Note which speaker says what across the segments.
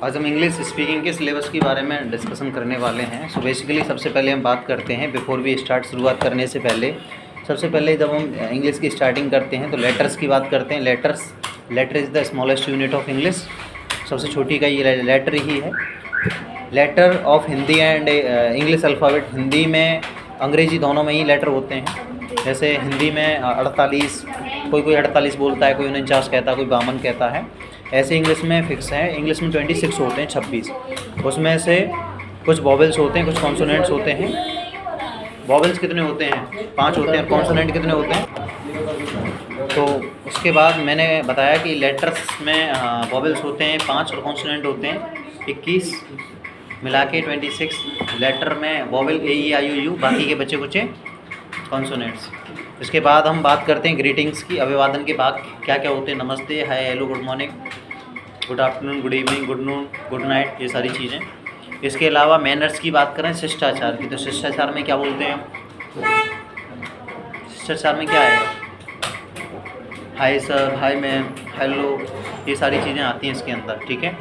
Speaker 1: आज हम English speaking के सिलेबस के बारे में डिस्कशन करने वाले हैं। सो बेसिकली सबसे पहले हम बात करते हैं, बिफोर वी स्टार्ट, शुरुआत करने से पहले सबसे पहले जब हम इंग्लिश की स्टार्टिंग करते हैं तो लेटर्स की बात करते हैं। Letter is the smallest unit of English. सबसे छोटी का ये लेटर ही है। Letter of Hindi and English alphabet, Hindi में अंग्रेजी दोनों में ही लेटर होते हैं। जैसे हिंदी में 48, कोई 48 बोलता है, कोई 49 कहता है, कोई 52 कहता है। ऐसे इंग्लिश में फिक्स है। इंग्लिश में 26 होते हैं, 26। उसमें से कुछ वॉवेल्स होते हैं, कुछ कॉन्सोनेंट्स होते हैं। वॉवेल्स कितने होते हैं? 5 होते हैं। और कॉन्सोनेंट कितने होते हैं? तो उसके बाद मैंने बताया कि लेटर्स में वॉवेल्स होते हैं 5 और कॉन्सोनेंट होते हैं 21, मिला के 26। लेटर में वॉवेल AEIOU, बाकी के बचे कुचे कॉन्सोनेंट्स। इसके बाद हम बात करते हैं ग्रीटिंग्स की। अभिवादन के भाग क्या क्या होते हैं? नमस्ते, hi, hello, good morning, good afternoon, good evening, good noon, good night, ये सारी चीज़ें। इसके अलावा मैनर्स की बात करें, शिष्टाचार की, तो शिष्टाचार में क्या बोलते हैं? शिष्टाचार में क्या है? Hi sir, hi ma'am, hello, ये सारी चीज़ें आती हैं इसके अंदर। ठीक है।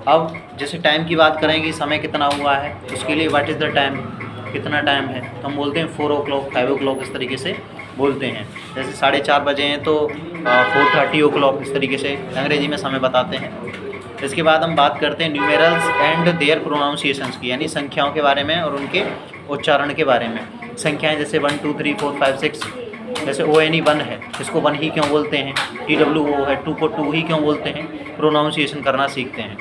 Speaker 1: अब जैसे टाइम की बात करें कि समय कितना हुआ है, उसके लिए व्हाट इज़ द टाइम, कितना टाइम है, तो हम बोलते हैं 4 o'clock, 5 o'clock, इस तरीके से बोलते हैं। जैसे 4:30 बजे हैं तो 4:30 o'clock, इस तरीके से अंग्रेजी में समय बताते हैं। इसके बाद हम बात करते हैं न्यूमेरल्स एंड देयर प्रोनाउंसिएशंस की, यानी संख्याओं के बारे में और उनके उच्चारण के बारे में। संख्याएं जैसे 1 2 3 4 5 6, जैसे ONE 1 है, इसको 1 ही क्यों बोलते हैं? TWO है, 2 को 2 ही क्यों बोलते हैं? प्रोनाउंसिएशन करना सीखते हैं।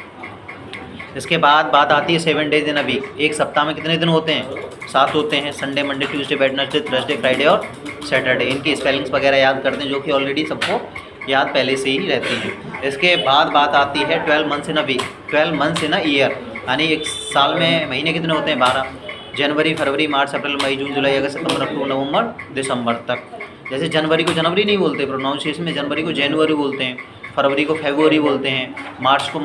Speaker 1: इसके बाद बात आती है 7 days इन अ वीक। एक सप्ताह में कितने दिन होते हैं? 7 होते हैं। Sunday, Monday, Tuesday, Wednesday, Thursday, Friday और सैटरडे। इनकी स्पेलिंग्स वगैरह याद करते हैं, जो कि ऑलरेडी सबको याद पहले से ही रहती है। इसके बाद बात आती है 12 months in a week, 12 months in a year, यानी एक साल में महीने कितने होते हैं? 12। जनवरी, फरवरी, मार्च, अप्रैल, मई, जून, जुलाई, अगस्त, सितंबर, अक्टूबर, नवंबर, दिसंबर तक। जैसे जनवरी को जनवरी नहीं बोलते, प्रोनाउंसिएशन में जनवरी को जनवरी बोलते हैं, फरवरी को फेब्रुअरी बोलते हैं, मार्च को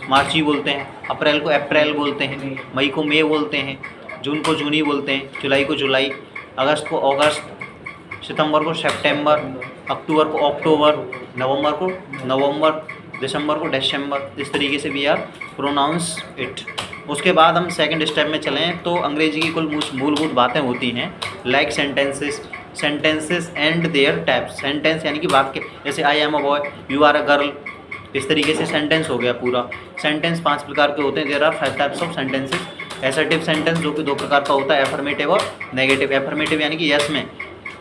Speaker 1: मार्च ही बोलते हैं, अप्रैल को अप्रैल बोलते हैं, मई को मई बोलते हैं, जून को जूनी बोलते हैं, जुलाई को जुलाई, अगस्त को अगस्त, सितंबर को सितंबर, अक्टूबर को अक्टूबर, नवंबर को नवंबर, दिसंबर को दिसंबर। इस तरीके से वी आर प्रोनाउंस इट। उसके बाद हम सेकंड स्टेप में चलें तो अंग्रेजी की कुल मूलभूत बातें होती हैं, like sentences and their types. Sentence यानी कि वाक्य, जैसे I am a boy, you are a girl, इस तरीके से सेंटेंस हो गया पूरा। सेंटेंस 5 प्रकार के होते हैं। There are 5 types of sentences. Assertive sentence, जो कि 2 प्रकार का होता है, एफर्मेटिव और नेगेटिव। एफर्मेटिव यानी कि यस में,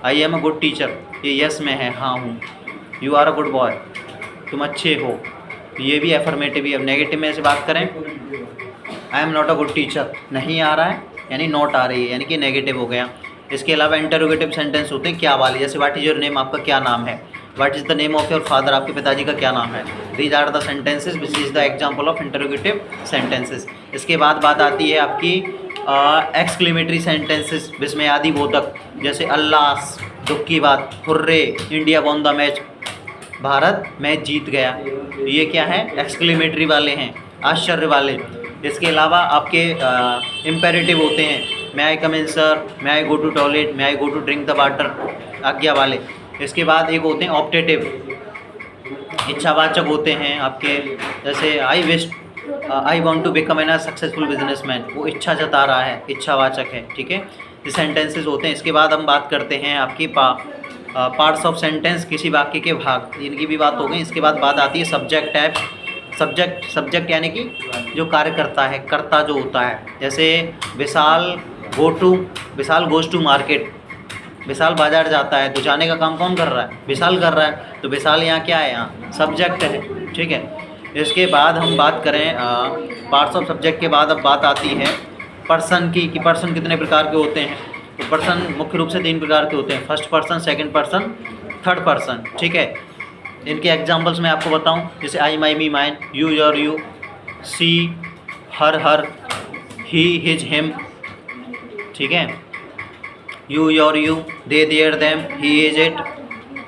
Speaker 1: I am a good teacher, ये यस में है, हाँ हूँ। You are a good boy, तुम अच्छे हो, ये भी एफर्मेटिव ही है। नेगेटिव में से बात करें, I am not a good teacher, नहीं आ रहा है, यानी नॉट आ रही है, यानी कि नेगेटिव हो गया। इसके अलावा इंटरोगेटिव सेंटेंस होते हैं, क्या वाले, जैसे व्हाट इज़ योर नेम, आपका क्या नाम है। What is the name of your father, आपके पिताजी का क्या नाम है। These are the sentences which is the example of interrogative sentences. इसके बाद बात आती है आपकी एक्सक्लेमेटरी सेंटेंसेस, विस्मयादिबोधक, जैसे अल्लाह, दुख की बात, hurray, India won the match, Bharat match जीत गया। ये क्या है? एक्सक्लेमेटरी वाले हैं, आश्चर्य वाले। इसके अलावा आपके इम्पेरेटिव होते हैं, may I come in sir, may I go to toilet, may I go to drink the water, आज्ञा वाले। इसके बाद एक होते हैं ऑप्टेटिव, इच्छावाचक होते हैं आपके, जैसे I want to become an successful businessman, वो इच्छा जता रहा है, इच्छावाचक है। ठीक है, ये सेंटेंसेस होते हैं। इसके बाद हम बात करते हैं आपकी पार्ट्स ऑफ सेंटेंस, किसी वाक्य के भाग, इनकी भी बात हो गई। इसके बाद बात आती है सब्जेक्ट टाइप। सब्जेक्ट यानी कि जो कार्य करता है, कर्ता जो होता है। जैसे विशाल गोज़ टू मार्केट, विशाल बाजार जाता है, तो जाने का काम कौन कर रहा है? विशाल कर रहा है, तो विशाल यहाँ क्या है? यहाँ सब्जेक्ट है। ठीक है। इसके बाद हम बात करें पार्ट्स ऑफ सब्जेक्ट के बाद अब बात आती है पर्सन की, कि पर्सन कितने प्रकार के होते हैं। तो पर्सन मुख्य रूप से 3 प्रकार के होते हैं, first person, second person, third person. ठीक है। इनके एग्जांपल्स मैं आपको बताऊं, जैसे I, my, me, mine, you, your, you, she, her, he, his, him. ठीक है। You, your, you, they, their, them, he, is, it.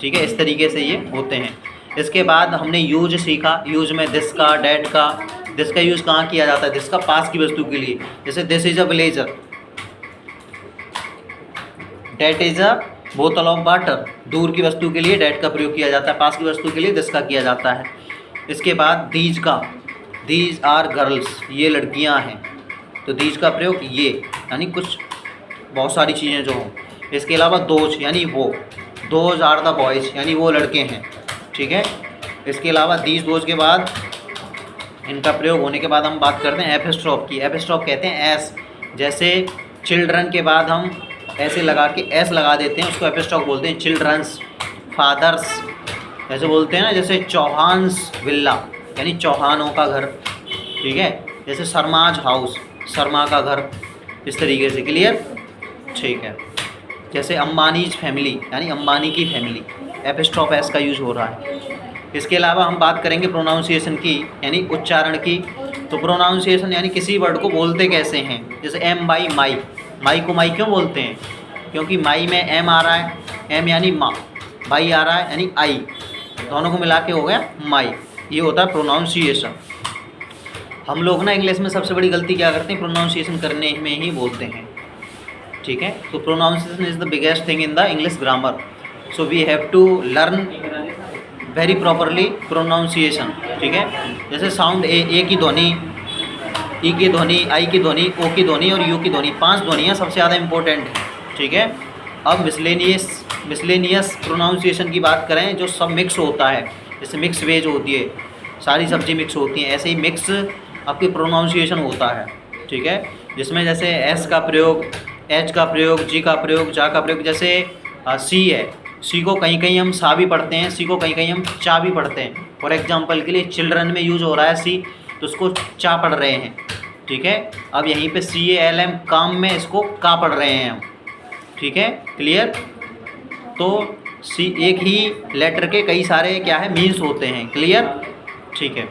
Speaker 1: ठीक है, इस तरीके से ये होते हैं। इसके बाद हमने यूज सीखा। यूज में दिस का, डैट का। दिस का यूज़ कहाँ किया जाता है? दिस का पास की वस्तु के लिए, जैसे this is a blazer, that is a बोतल ऑफ वाटर। दूर की वस्तु के लिए डैट का प्रयोग किया जाता है, पास की वस्तु के लिए दिस का किया जाता है। इसके बाद दीज का, दीज आर गर्ल्स, ये लड़कियां हैं, तो दीज का प्रयोग ये, यानी कुछ बहुत सारी चीज़ें जो हों। इसके अलावा दोज यानी वो, दोज आर द बॉयज़ यानी वो लड़के हैं, ठीक है। इसके अलावा दीज दोज के बाद इनका प्रयोग होने के बाद हम बात करते हैं एपिस्ट्रॉफ की। एपिस्ट्रॉफ कहते हैं एस, जैसे चिल्ड्रन के बाद हम ऐसे लगा के एस लगा देते हैं, उसको एपिस्ट्रॉफ बोलते हैं। चिल्ड्रंस, फादर्स, ऐसे बोलते हैं ना, जैसे चौहान्स विल्ला यानी चौहानों का घर, ठीक है। जैसे शर्माज हाउस, शर्मा का घर, इस तरीके से। क्लियर, ठीक है। जैसे अंबानीज फैमिली यानी अंबानी की फैमिली, एपिस्ट्रॉफ एस का यूज़ हो रहा है। इसके अलावा हम बात करेंगे प्रोनाउंसिएशन की, यानी उच्चारण की। तो प्रोनाउंसिएशन यानी किसी वर्ड को बोलते कैसे हैं। जैसे एम बाई माई, माई को माई क्यों बोलते हैं, क्योंकि माई में एम आ रहा है, एम यानी माँ, बाई आ रहा है यानी आई, दोनों को मिला के हो गया माई। ये होता है प्रोनाउंसिएशन। हम लोग ना इंग्लिश में सबसे बड़ी गलती क्या करते हैं, प्रोनाउंसिएशन करने में ही बोलते हैं, ठीक है। तो pronunciation is the biggest thing in the English grammar, so we have to learn very properly pronunciation, ठीक है। जैसे साउंड ए की ध्वनि, ई की ध्वनि, आई की ध्वनि, ओ की ध्वनि और यू की ध्वनि, 5 ध्वनियाँ सबसे ज़्यादा इंपॉर्टेंट हैं, ठीक है। अब मिसलेनियस प्रोनाउंसिएशन की बात करें, जो सब मिक्स होता है, जैसे मिक्स वेज होती है, सारी सब्जी मिक्स होती हैं, ऐसे ही मिक्स आपकी प्रोनाउंसिएशन होता है, ठीक है। जिसमें जैसे एस का प्रयोग, एच का प्रयोग, जी का प्रयोग, जा का प्रयोग। जैसे सी है, सी को कहीं कहीं हम सा भी पढ़ते हैं, सी को कहीं कहीं हम चा भी पढ़ते हैं। फॉर एग्जांपल के लिए चिल्ड्रन में यूज़ हो रहा है सी, तो उसको चा पढ़ रहे हैं, ठीक है। अब यहीं पे CALM काम में इसको का पढ़ रहे हैं हम, ठीक है। क्लियर, तो सी एक ही लेटर के कई सारे क्या है मीन्स होते हैं। क्लियर, ठीक है।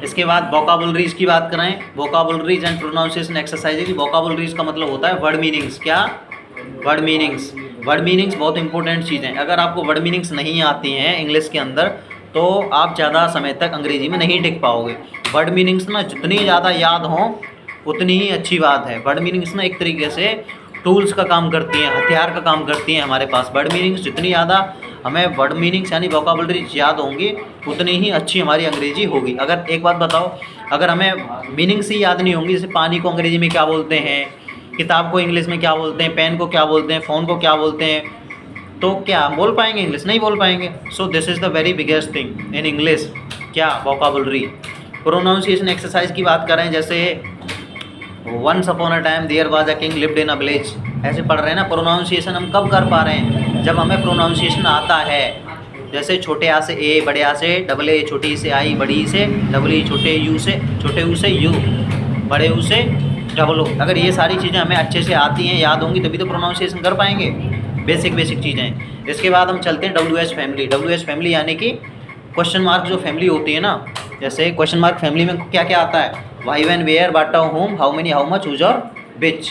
Speaker 1: इसके बाद वोकाबुलरीज की बात करें, वोकाबुलरीज एंड प्रोनाउंसिएशन एक्सरसाइजेज। वोकाबुलरीज का मतलब होता है वर्ड मीनिंग्स। क्या, वर्ड मीनिंग्स। वर्ड मीनिंग्स बहुत इंपॉर्टेंट चीज़ें। अगर आपको वर्ड मीनिंग्स नहीं आती हैं इंग्लिश के अंदर, तो आप ज़्यादा समय तक अंग्रेजी में नहीं टिक पाओगे। वर्ड मीनिंग्स ना जितनी ज़्यादा याद हों उतनी ही अच्छी बात है। वर्ड मीनिंग्स ना एक तरीके से टूल्स का काम करती हैं, हथियार का काम करती हैं हमारे पास। वर्ड मीनिंग्स जितनी ज़्यादा हमें वर्ड मीनिंग्स यानी वोकाबुलरीज याद होंगी, उतनी ही अच्छी हमारी अंग्रेजी होगी। अगर एक बात बताओ, अगर हमें मीनिंग्स ही याद नहीं होंगी, जैसे पानी को अंग्रेजी में क्या बोलते हैं, किताब को इंग्लिश में क्या बोलते हैं, पेन को क्या बोलते हैं, फ़ोन को क्या बोलते हैं, तो क्या बोल पाएंगे इंग्लिश? नहीं बोल पाएंगे। So this is the very biggest thing in English, क्या, वोकाबुलरी। प्रोनाउंसिएशन एक्सरसाइज की बात करें, जैसे once upon a time there was a king lived in a village, ऐसे पढ़ रहे हैं ना। प्रोनाउंसिएशन हम कब कर पा रहे हैं, जब हमें प्रोनाउंसिएशन आता है। जैसे छोटे आ से ए, बड़े आ से डबल ए, छोटी ई से आई, बड़ी ई से डबल ई, छोटे यू से यू, बड़े यू से डबल ओ। अगर ये सारी चीज़ें हमें अच्छे से आती हैं, याद होंगी, तभी तो प्रोनाउंसिएशन कर पाएंगे। बेसिक चीज़ें। इसके बाद हम चलते हैं WH फैमिली। WH फैमिली यानी कि क्वेश्चन मार्क जो फैमिली होती है ना, जैसे क्वेश्चन मार्क फैमिली में क्या क्या आता है, why, when, where, what, whom, how many, how much, whose और विच।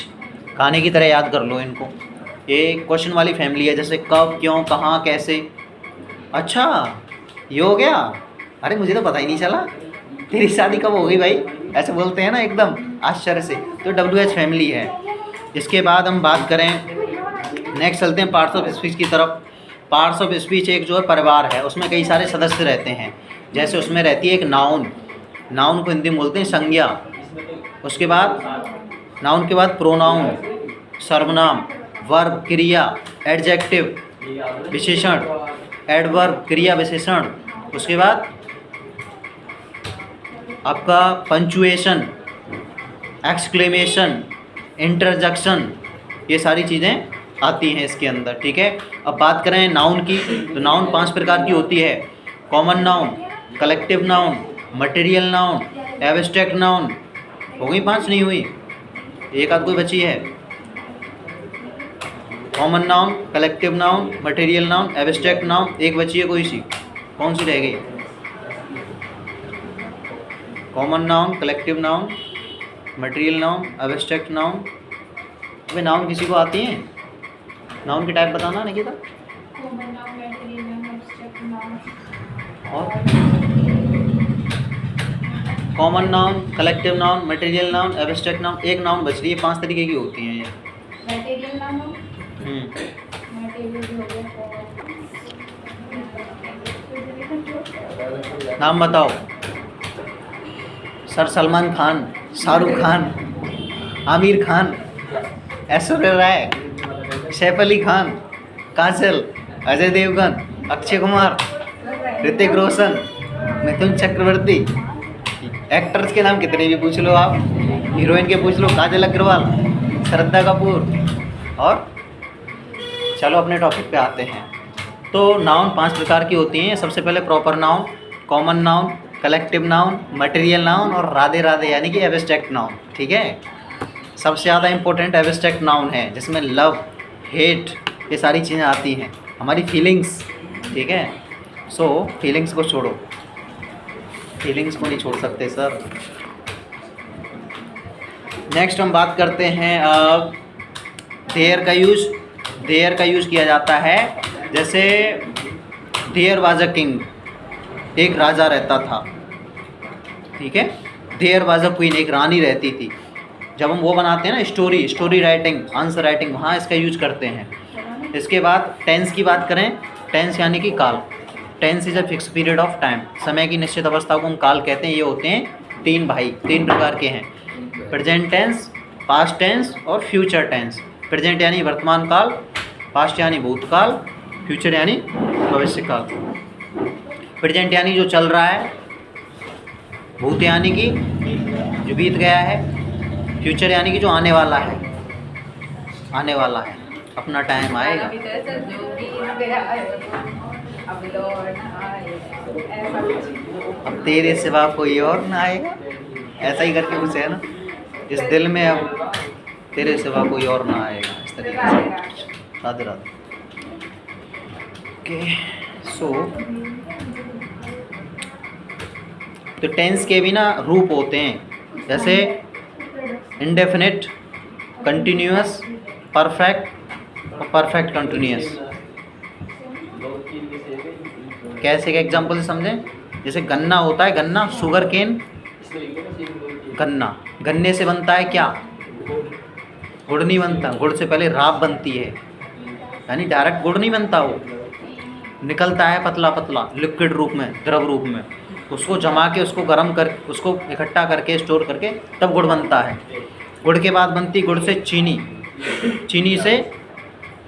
Speaker 1: कहानी की तरह याद कर लो इनको। ये क्वेश्चन वाली फैमिली है, जैसे कब, क्यों, कहाँ, कैसे। अच्छा ये हो गया, अरे मुझे तो पता ही नहीं चला, तेरी शादी कब हो गई भाई, ऐसे बोलते हैं ना एकदम आश्चर्य से। तो WH फैमिली है। इसके बाद हम बात करें, नेक्स्ट चलते हैं पार्ट्स ऑफ स्पीच की तरफ। पार्ट्स ऑफ स्पीच एक जो है परिवार है, उसमें कई सारे सदस्य रहते हैं। जैसे उसमें रहती है एक नाउन, नाउन को हिंदी में बोलते हैं संज्ञा। उसके बाद नाउन के बाद प्रोनाउन, सर्वनाम, वर्ब, क्रिया, एडजेक्टिव, विशेषण, एडवर्ब, क्रिया विशेषण। उसके बाद आपका पंचुएशन, एक्सक्लेमेशन, इंटरजेक्शन, ये सारी चीज़ें आती हैं इसके अंदर, ठीक है। अब बात करें नाउन की, तो नाउन 5 प्रकार की होती है। Common noun, collective noun, material noun, abstract noun. हो गई 5? नहीं हुई, एक आध कोई बची है। Common noun, collective noun, material noun, abstract noun, एक बची है कोई सी, कौन सी रह गई? Common noun, collective noun, material noun, abstract noun. अबे नाउन किसी को आती है? नाउन की टाइप बताना निकिता। और common noun, collective noun, material noun, abstract noun, एक नाउन बच रही है। 5 तरीके की होती हैं ये। मटेरियल नाउन, नाम बताओ। सर सलमान खान, शाहरुख खान, आमिर खान, ऐश्वर्या राय, सैफ अली खान, काजल, अजय देवगन, अक्षय कुमार, ऋतिक रोशन, मिथुन चक्रवर्ती। एक्टर्स के नाम कितने भी पूछ लो आप, हीरोइन के पूछ लो, काजल अग्रवाल, श्रद्धा कपूर। और चलो अपने टॉपिक पे आते हैं। तो नाउन 5 प्रकार की होती हैं। सबसे पहले proper noun, common noun, collective noun, material noun और राधे राधे यानी कि एब्स्ट्रैक्ट नाउन। ठीक है, सबसे ज़्यादा इंपॉर्टेंट एब्स्ट्रैक्ट नाउन है, जिसमें लव, हेट, ये सारी चीज़ें आती हैं, हमारी फीलिंग्स। ठीक है, सो फीलिंग्स को छोड़ो, फीलिंग्स को नहीं छोड़ सकते सर। नेक्स्ट हम बात करते हैं देयर का यूज़। देयर का यूज़ किया जाता है, जैसे देयर वाज अ किंग, एक राजा रहता था। ठीक है, देयर वाज अ क्वीन, एक रानी रहती थी। जब हम वो बनाते हैं ना स्टोरी राइटिंग, आंसर राइटिंग, वहाँ इसका यूज करते हैं। इसके बाद टेंस की बात करें, टेंस यानी कि काल। Tense is a fix period of time, समय की निश्चित अवस्था को हम काल कहते हैं। ये होते हैं 3 भाई, 3 प्रकार के हैं, प्रेजेंट टेंस, पास्ट टेंस और फ्यूचर टेंस। प्रेजेंट यानी वर्तमान काल, पास्ट यानी भूतकाल, फ्यूचर यानी भविष्य काल। प्रेजेंट यानी जो चल रहा है, भूत यानी कि जो बीत गया है, फ्यूचर यानी कि जो आने वाला है, आने वाला है, अपना टाइम आएगा। अब तेरे सिवा कोई और ना आएगा, ऐसा ही करके कुछ है ना, इस दिल में अब तेरे सिवा कोई और ना आएगा, इस तरीके से। राधे राधे। ओके, सो तो टेंस के भी ना रूप होते हैं, जैसे इंडेफिनिट, कंटिन्यूअस, परफेक्ट और परफेक्ट कंटिन्यूअस। कैसे के एग्जांपल से समझें, जैसे गन्ना होता है, गन्ना, शुगर केन, गन्ना, गन्ने से बनता है क्या, गुड़ नहीं बनता, गुड़ से पहले राब बनती है, यानी डायरेक्ट गुड़ नहीं बनता, वो निकलता है पतला पतला लिक्विड रूप में, द्रव रूप में, उसको जमा के, उसको गर्म कर, उसको इकट्ठा करके स्टोर करके तब गुड़ बनता है। गुड़ के बाद बनती, गुड़ से चीनी, चीनी से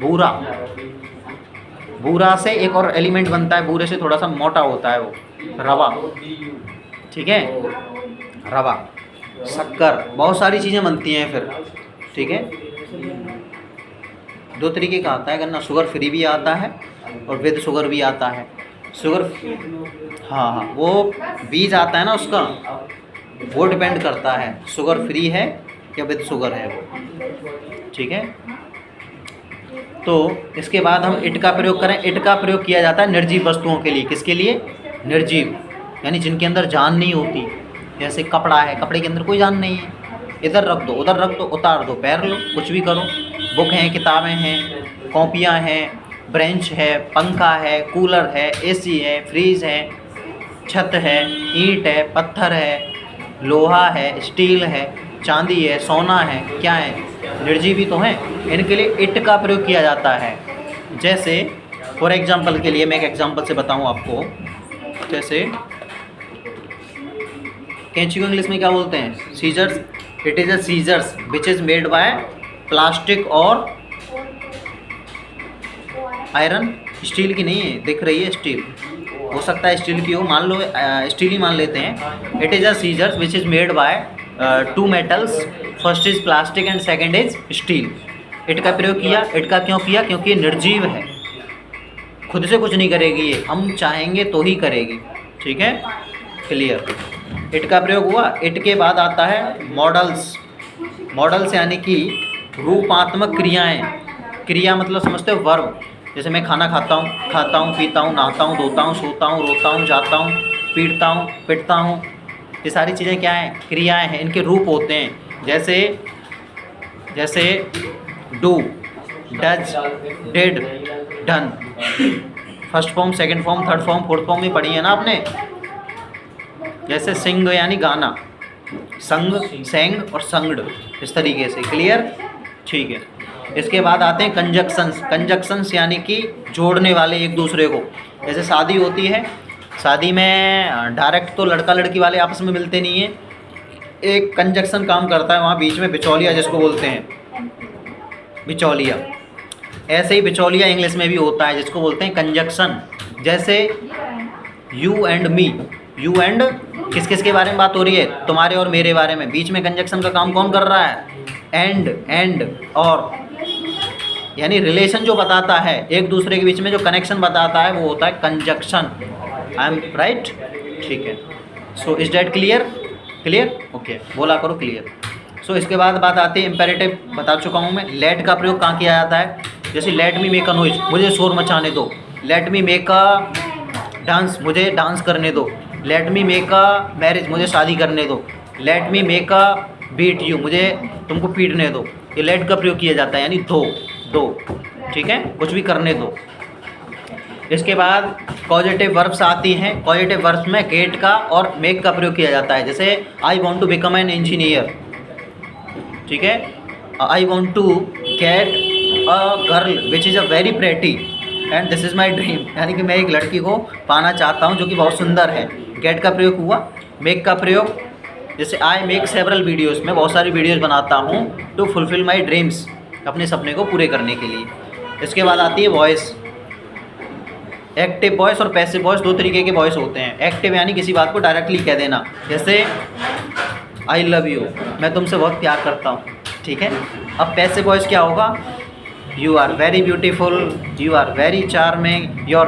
Speaker 1: बूरा, बूरा से एक और एलिमेंट बनता है, बूरे से थोड़ा सा मोटा होता है वो, रवा। ठीक है, रवा, शक्कर, बहुत सारी चीज़ें बनती हैं फिर। ठीक है, 2 तरीके का आता है गन्ना, शुगर फ्री भी आता है और विद शुगर भी आता है। शुगर, हाँ, वो बीज आता है ना उसका, वो डिपेंड करता है शुगर फ्री है या विद शुगर है वो। ठीक है, तो इसके बाद हम इट का प्रयोग करें। इट का प्रयोग किया जाता है निर्जीव वस्तुओं के लिए। किसके लिए? निर्जीव, यानी जिनके अंदर जान नहीं होती। जैसे कपड़ा है, कपड़े के अंदर कोई जान नहीं है, इधर रख दो, उधर रख दो, उतार दो, पैर लो, कुछ भी करो। बुक हैं, किताबें हैं, कॉपियाँ हैं, ब्रेंच है, पंखा है, कूलर है, एसी है, फ्रीज है, छत है, ईंट है, पत्थर है, लोहा है, स्टील है, चांदी है, सोना है, क्या है? निर्जीवी तो हैं। इनके लिए इट का प्रयोग किया जाता है। जैसे फॉर एग्जांपल के लिए मैं एक एग्जांपल से बताऊं आपको, जैसे कैंची को इंग्लिश में क्या बोलते हैं? Scissors. It is a scissors which is made by plastic और आयरन। स्टील की नहीं है, दिख रही है स्टील, हो सकता है स्टील की हो, मान लो स्टील ही मान लेते हैं। It is a scissors which is made by 2 metals, first is plastic and second is steel. It का प्रयोग किया। इट का क्यों किया? क्योंकि ये निर्जीव है, खुद से कुछ नहीं करेगी ये, हम चाहेंगे तो ही करेगी। ठीक है, क्लियर। इट का प्रयोग हुआ। इट के बाद आता है मॉडल्स। मॉडल्स यानी कि रूपात्मक क्रियाएं। क्रिया मतलब समझते हो? वर्ब। जैसे मैं खाना खाता हूँ, पीता हूँ, नहाता हूँ, धोता हूँ, सोता हूँ, रोता हूँ, जाता हूँ, पीटता हूँ, पिटता हूँ, ये सारी चीज़ें क्या हैं? क्रियाएं हैं। इनके रूप होते हैं, जैसे do, does, did, done. First form, second form, third form, fourth form में पढ़ी है ना आपने। जैसे सिंग यानी गाना, संग, सेंग और संगड, इस तरीके से। क्लियर? ठीक है। इसके बाद आते हैं कंजक्शंस। कंजक्शंस यानी कि जोड़ने वाले एक दूसरे को। जैसे शादी होती है, शादी में डायरेक्ट तो लड़का लड़की वाले आपस में मिलते नहीं हैं, एक कंजक्शन काम करता है, वहाँ बीच में बिचौलिया जिसको बोलते हैं, बिचौलिया। ऐसे ही बिचौलिया इंग्लिश में भी होता है जिसको बोलते हैं कंजक्शन। जैसे you and me, you and किस किस के बारे में बात हो रही है, तुम्हारे और मेरे बारे में, बीच में कंजक्शन का काम कौन कर रहा है, एंड और, यानी रिलेशन जो बताता है, एक दूसरे के बीच में जो कनेक्शन बताता है वो होता है कंजक्शन। आई एम राइट, ठीक है। So is that clear? Clear, okay, बोला करो क्लियर। सो इसके बाद बात आती है इम्पेरेटिव, बता चुका हूँ मैं। लेट का प्रयोग कहाँ किया जाता है? जैसे let me make a noise, मुझे शोर मचाने दो। Let me make a dance, मुझे डांस करने दो। Let me make a marriage, मुझे शादी करने दो। Let me make a beat you, मुझे तुमको पीटने दो। ये लेट का प्रयोग किया जाता है, यानी दो, ठीक है, कुछ भी करने दो। इसके बाद पॉजिटिव वर्ब्स आती हैं। पॉजिटिव वर्ब्स में गेट का और मेक का प्रयोग किया जाता है। जैसे I want to become an engineer, ठीक है। I want to get a girl which is a very pretty and this is my dream, यानी कि मैं एक लड़की को पाना चाहता हूँ जो कि बहुत सुंदर है। गेट का प्रयोग हुआ। मेक का प्रयोग, जैसे आई मेक सेवरल वीडियोज़, मैं बहुत सारी वीडियोज़ बनाता हूँ टू फुलफिल माई ड्रीम्स, अपने सपने को पूरे करने के लिए। इसके बाद आती है वॉइस। एक्टिव वॉइस और पैसिव वॉइस, दो तरीके के वॉइस होते हैं। एक्टिव यानी किसी बात को डायरेक्टली कह देना, जैसे आई लव यू, मैं तुमसे बहुत प्यार करता हूँ, ठीक है। अब पैसिव वॉइस क्या होगा? You are very beautiful, you are very charming, your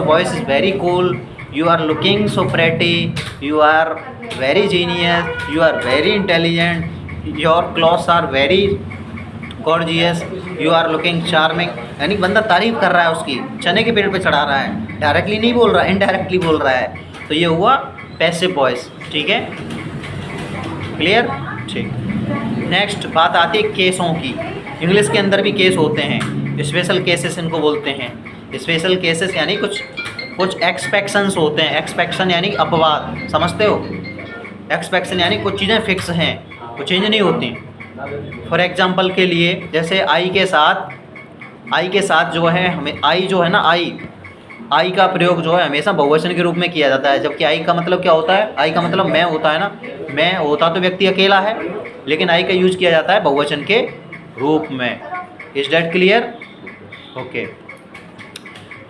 Speaker 1: voice is very cool, you are looking so pretty, you are very genius, you are very intelligent, your clothes are very gorgeous, you are looking charming. यानी बंदा तारीफ कर रहा है, उसकी चने के पेड़ पे चढ़ा रहा है, डायरेक्टली नहीं बोल रहा है, इनडायरेक्टली बोल रहा है। तो ये हुआ पैसिव वॉइस, ठीक है, क्लियर, ठीक। नेक्स्ट बात आती है केसों की। इंग्लिश के अंदर भी केस होते हैं, स्पेशल केसेस इनको बोलते हैं। स्पेशल केसेस यानी कुछ एक्सपेक्शंस होते हैं। एक्सपेक्शन यानी अपवाद, समझते हो? एक्सपेक्शन यानी कुछ चीज़ें फिक्स हैं, वो चेंज नहीं होती। फॉर एग्जांपल के लिए, जैसे आई के साथ जो है, हमें आई जो है ना, आई का प्रयोग जो है हमेशा बहुवचन के रूप में किया जाता है। जबकि आई का मतलब क्या होता है? आई का मतलब मैं होता है ना, मैं होता तो व्यक्ति अकेला है, लेकिन आई का यूज किया जाता है बहुवचन के रूप में। Is that clear? ओके।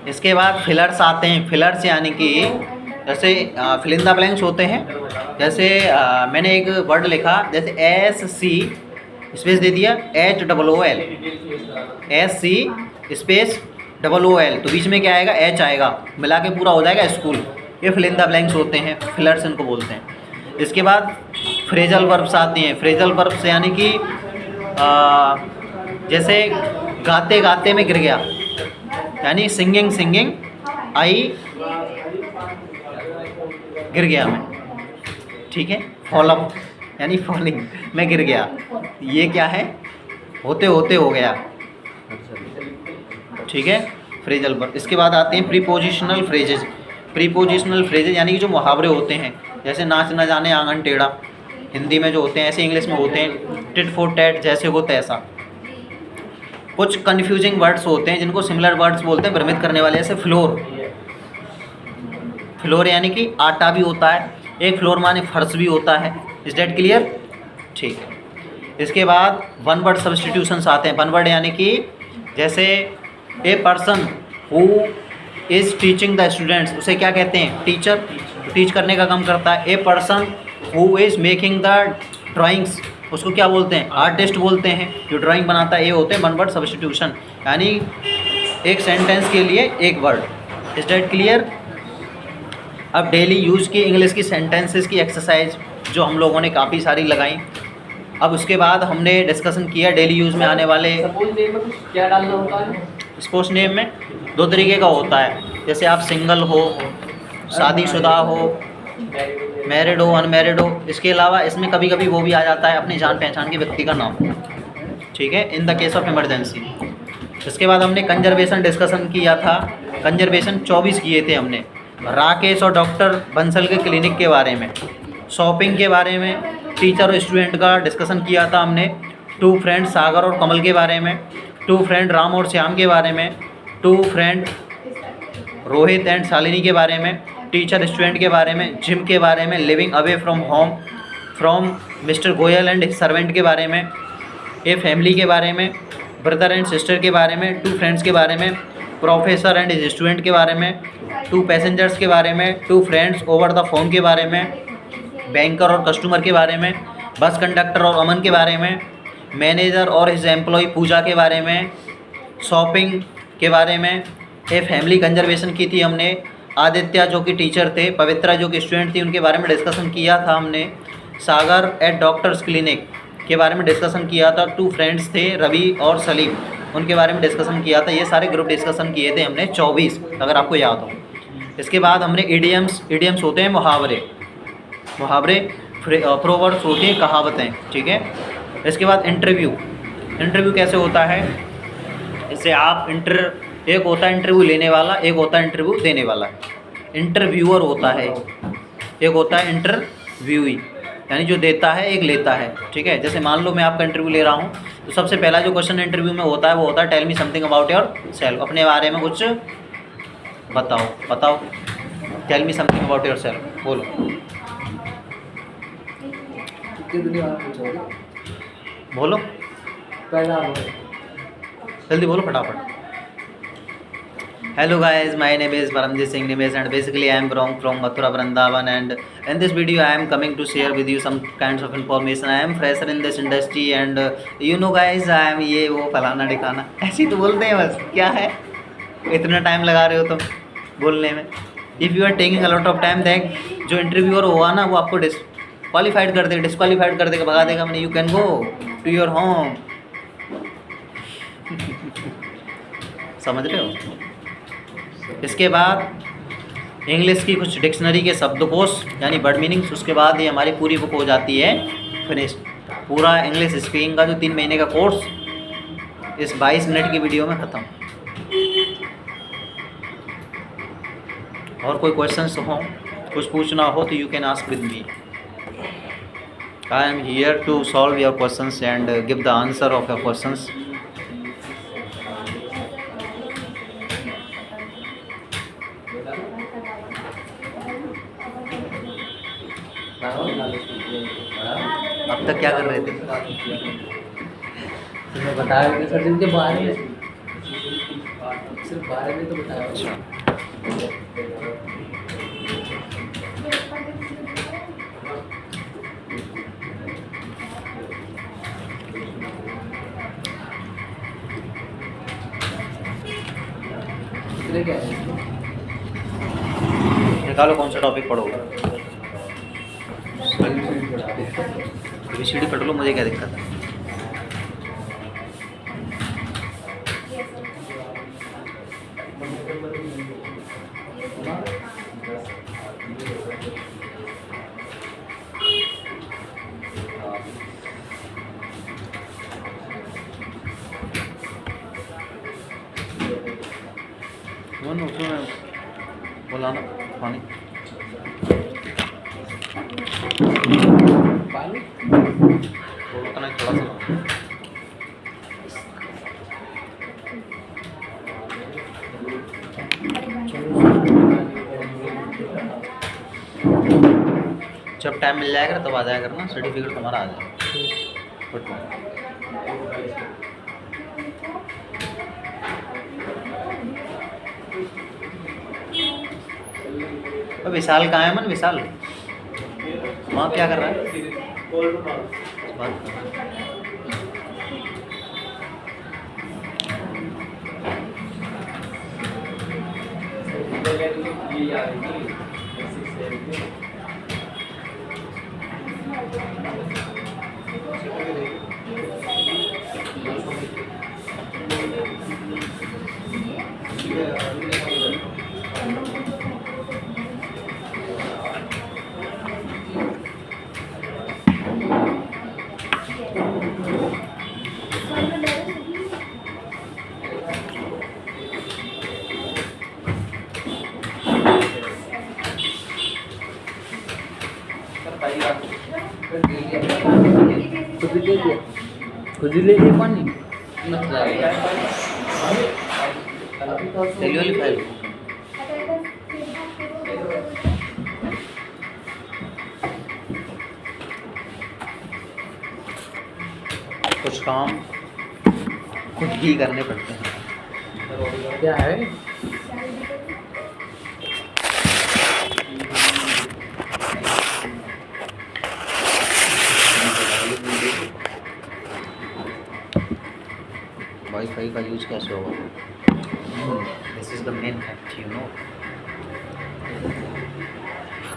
Speaker 1: इसके बाद फिलर्स आते हैं। फिलर्स यानी कि जैसे फिल इन द ब्लैंक्स होते हैं। जैसे मैंने एक वर्ड लिखा, जैसे SC स्पेस दे दिया, HOOL, SC स्पेस OOL, तो बीच में क्या आएगा? H आएगा, मिला के पूरा हो जाएगा स्कूल। ये फिल इन द ब्लैंक्स होते हैं, फिलर्स इनको बोलते हैं। इसके बाद फ्रेजल वर्ब्स आती हैं। फ्रेजल वर्ब्स यानी कि जैसे गाते गाते में गिर गया, यानी सिंगिंग आई गिर गया मैं, ठीक है। फॉल अप यानी फॉलिंग, मैं गिर गया, ये क्या है? होते होते हो गया, ठीक है, फ्रेजल वर्ब। इसके बाद आते हैं प्रीपोजिशनल फ्रेजेज। प्रीपोजिशनल फ्रेजेज यानी कि जो मुहावरे होते हैं, जैसे नाच न जाने आंगन टेढ़ा, हिंदी में जो होते हैं ऐसे इंग्लिश में होते हैं टिट फॉर टैट, जैसे हो तैसा। कुछ कन्फ्यूजिंग वर्ड्स होते हैं जिनको सिमिलर वर्ड्स बोलते हैं, भ्रमित करने वाले, जैसे फ्लोर यानी कि आटा भी होता है, एक फ्लोर माने फर्श भी होता है। Is that clear? ठीक है। इसके बाद वन वर्ड सब्स्टिट्यूशंस आते हैं। वन वर्ड यानी कि जैसे a person who is teaching the students, उसे क्या कहते हैं? टीचर, टीच करने का काम करता है। A person who is making the drawings, उसको क्या बोलते हैं? आर्टिस्ट बोलते हैं, जो ड्राइंग बनाता है। ये होते हैं वन वर्ड सब्स्टिट्यूशन, यानी एक सेंटेंस के लिए एक वर्ड। Is that clear? अब डेली यूज़ की इंग्लिश की सेंटेंसेस की एक्सरसाइज जो हम लोगों ने काफ़ी सारी लगाई। अब उसके बाद हमने डिस्कशन किया डेली यूज़ में आने वाले।
Speaker 2: सपोज नेम में कुछ क्या डालना होता है?
Speaker 1: सपोज नेम में दो तरीके का होता है, जैसे आप सिंगल हो, शादीशुदा हो, मैरिड हो, अनमैरिड हो। इसके अलावा इसमें कभी कभी वो भी आ जाता है अपनी जान पहचान के व्यक्ति का नाम, ठीक है, in the case of emergency. इसके बाद हमने कंजर्वेशन डिस्कशन किया था। कंजर्वेशन 24 किए थे हमने। राकेश और डॉक्टर बंसल के क्लिनिक के बारे में, शॉपिंग के बारे में, टीचर और स्टूडेंट का डिस्कशन किया था हमने। टू फ्रेंड सागर और कमल के बारे में, टू फ्रेंड राम और श्याम के बारे में, two friend Rohit and Shalini के बारे में, टीचर स्टूडेंट के बारे में, जिम के बारे में, living away from home, from mister Goyal and servant के बारे में, ए फैमिली के बारे में, ब्रदर एंड सिस्टर के बारे में, 2 फ्रेंड्स के बारे में, प्रोफेसर एंड हिज स्टूडेंट के बारे में, 2 पैसेंजर्स के बारे में, 2 फ्रेंड्स ओवर द फोन के बारे में, बैंकर और कस्टमर के बारे में, बस कंडक्टर और अमन के बारे में, मैनेजर और हिज एम्प्लॉय पूजा के बारे में, शॉपिंग के बारे में, ए फैमिली कंजर्वेशन की थी हमने, आदित्य जो कि टीचर थे, पवित्रा जो कि स्टूडेंट थी, उनके बारे में डिस्कशन किया था हमने, सागर एट डॉक्टर्स क्लिनिक के बारे में डिस्कशन किया था, 2 फ्रेंड्स थे रवि और सलीम, उनके बारे में डिस्कशन किया था। ये सारे ग्रुप डिस्कशन किए थे हमने 24, अगर आपको याद हो। इसके बाद हमने इडियम्स होते हैं मुहावरे प्रोवर्ब्स होती हैं कहावतें, ठीक है। इसके बाद इंटरव्यू कैसे होता है, इससे आप एक होता है इंटरव्यू लेने वाला, एक होता है इंटरव्यू देने वाला, इंटरव्यूअर होता है, एक होता है इंटरव्यूई, यानी जो देता है एक लेता है, ठीक है। जैसे मान लो मैं आपका इंटरव्यू ले रहा हूँ, तो सबसे पहला जो क्वेश्चन इंटरव्यू में होता है वो होता है tell me something about yourself, अपने बारे में कुछ बताओ। Tell me something about yourself, बोलो। बोलो जल्दी बोलो फटाफट। Hello guys, my name is Paramjit Singh Nimesh and basically I am from Mathura Vrindavan, and in this video I am coming to share with you some kinds of information. I am fresher in this industry and you know guys I am ये वो फलाना ढिकाना ऐसे ही तो बोलते हैं बस, क्या है इतना टाइम लगा रहे हो तुम बोलने में। If you are taking a lot of time, देख जो इंटरव्यूअर होगा ना वो आपको डिस्क्वालीफाइड कर देगा, भगा देगा मैंने, you can go to your home. समझ रहे हो। इसके बाद इंग्लिश की कुछ डिक्शनरी के शब्दकोश यानी वर्ड मीनिंग्स, उसके बाद ये हमारी पूरी बुक हो जाती है फिनिश। पूरा इंग्लिश स्पीकिंग का जो 3 महीने का कोर्स इस 22 मिनट की वीडियो में ख़त्म। और कोई क्वेश्चंस हो, कुछ पूछना हो तो you can ask with me. I am here to solve your questions and give the answer of your questions. अब तक क्या कर रहे थे?
Speaker 2: तुम्हें बताया सर जिनके बारे में, सिर्फ बारे में तो बताया।
Speaker 1: अच्छा,
Speaker 2: क्या है?
Speaker 1: निकालो कौन सा टॉपिक पढ़ोगे। ABCD पढ़ लो, मुझे क्या दिक्कत है। बोलाना पानी उतना थोड़ा सा। जब टाइम मिल जाएगा तब आ जाया करना, सर्टिफिकेट तुम्हारा आ जाएगा। तो विशाल कहाँ है मन? विशाल वहाँ क्या कर रहा है? बात कर रहा है।
Speaker 2: खुद ही ले लिया पानी।
Speaker 1: तेली वाली फाइल कुछ काम खुद ही करने पड़ते हैं।
Speaker 2: क्या है?
Speaker 1: वाईफाई का यूज़ कैसे होगा? This is the main fact, you know.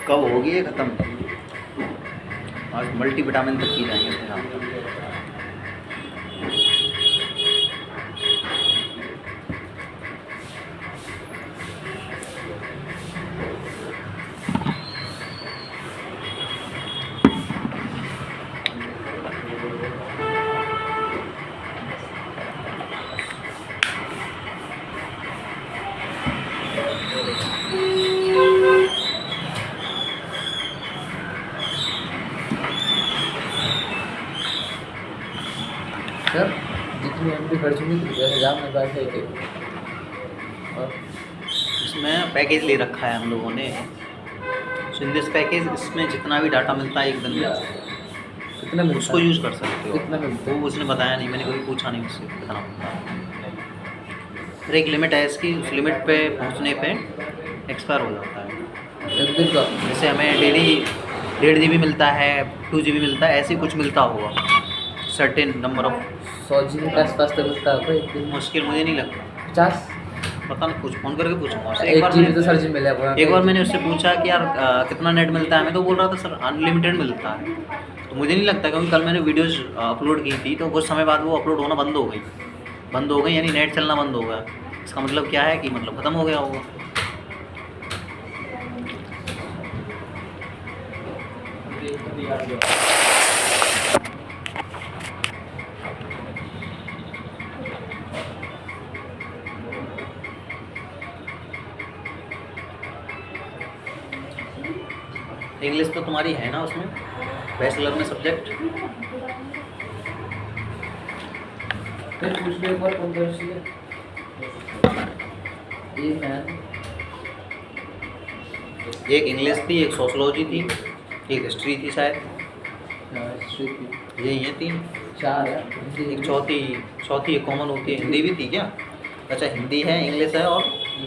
Speaker 1: कब होगी ये ख़त्म? आज मल्टीविटामिन तक की जाएंगे इसके नाम पर।
Speaker 2: सर जितनी एमबी खर्च हुई 10,000 में वाईफाई के। और
Speaker 1: इसमें पैकेज ले रखा है हम लोगों ने। सो इन दिस पैकेज इसमें जितना भी डाटा मिलता है एक दिन में
Speaker 2: कितना मिलता
Speaker 1: उसको
Speaker 2: है?
Speaker 1: यूज़ कर सकते हो।
Speaker 2: कितना मिलता
Speaker 1: वो उसने बताया नहीं, मैंने कभी पूछा नहीं उससे कितना मिलता है। फिर एक लिमिट है इसकी, उस लिमिट पे पहुंचने पे एक्सपायर हो जाता है।
Speaker 2: है एक दिन का?
Speaker 1: जैसे हमें डेली 1.5 GB मिलता है, 2 GB मिलता है, ऐसे कुछ मिलता होगा सर्टेन नंबर ऑफ।
Speaker 2: 100 GB के आसपास तो मिलता होगा एक दिन में।
Speaker 1: मुश्किल मुझे नहीं लगता,
Speaker 2: 50?
Speaker 1: पता नहीं, कुछ फ़ोन करके पूछूंगा उससे।
Speaker 2: एक GB तो सर जी मिला पूरा।
Speaker 1: एक बार मैंने उससे पूछा कि यार कितना नेट मिलता है, मैं तो बोल रहा था सर अनलिमिटेड मिलता है। तो मुझे नहीं लगता, क्योंकि कल मैंने वीडियोज़ अपलोड की थी तो कुछ समय बाद वो अपलोड होना बंद हो गई, यानी नेट चलना बंद हो गया। इसका मतलब क्या है कि मतलब ख़त्म हो गया होगा। इंग्लिश तो तुम्हारी है ना उसमें, बैचलर में सब्जेक्ट?
Speaker 2: फिर पूछ लो एक बार कौन सी है ये मैम।
Speaker 1: एक इंग्लिश थी, एक सोशलॉजी थी, एक हिस्ट्री थी शायद,
Speaker 2: हिस्ट्री की
Speaker 1: यही है 3।
Speaker 2: 4 है।
Speaker 1: एक चौथी एक कॉमन होती है, हिंदी भी थी क्या? अच्छा, हिंदी है, इंग्लिश है और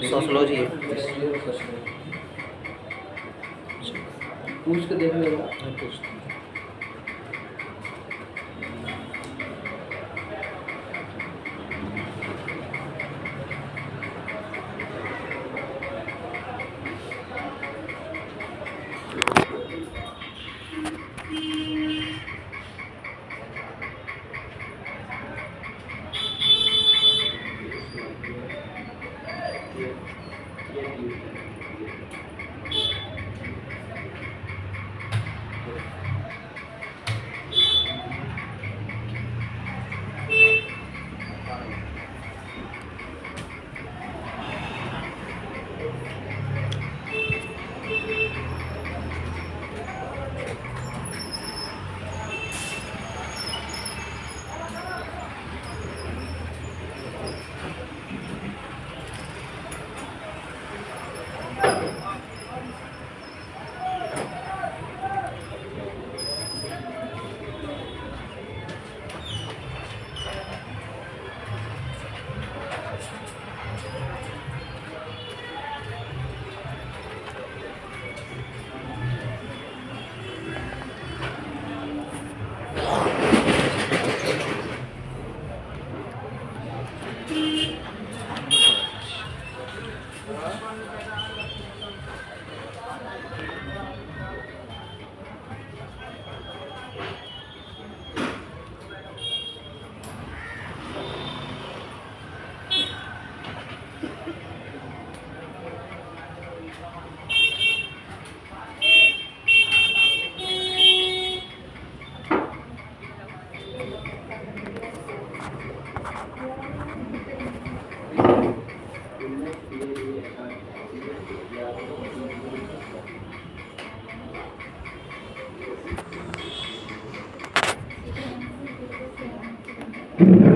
Speaker 1: सोशलॉजी है।
Speaker 2: हिस्ट्री और सोशल पूछ के देख लो।
Speaker 3: Thank you.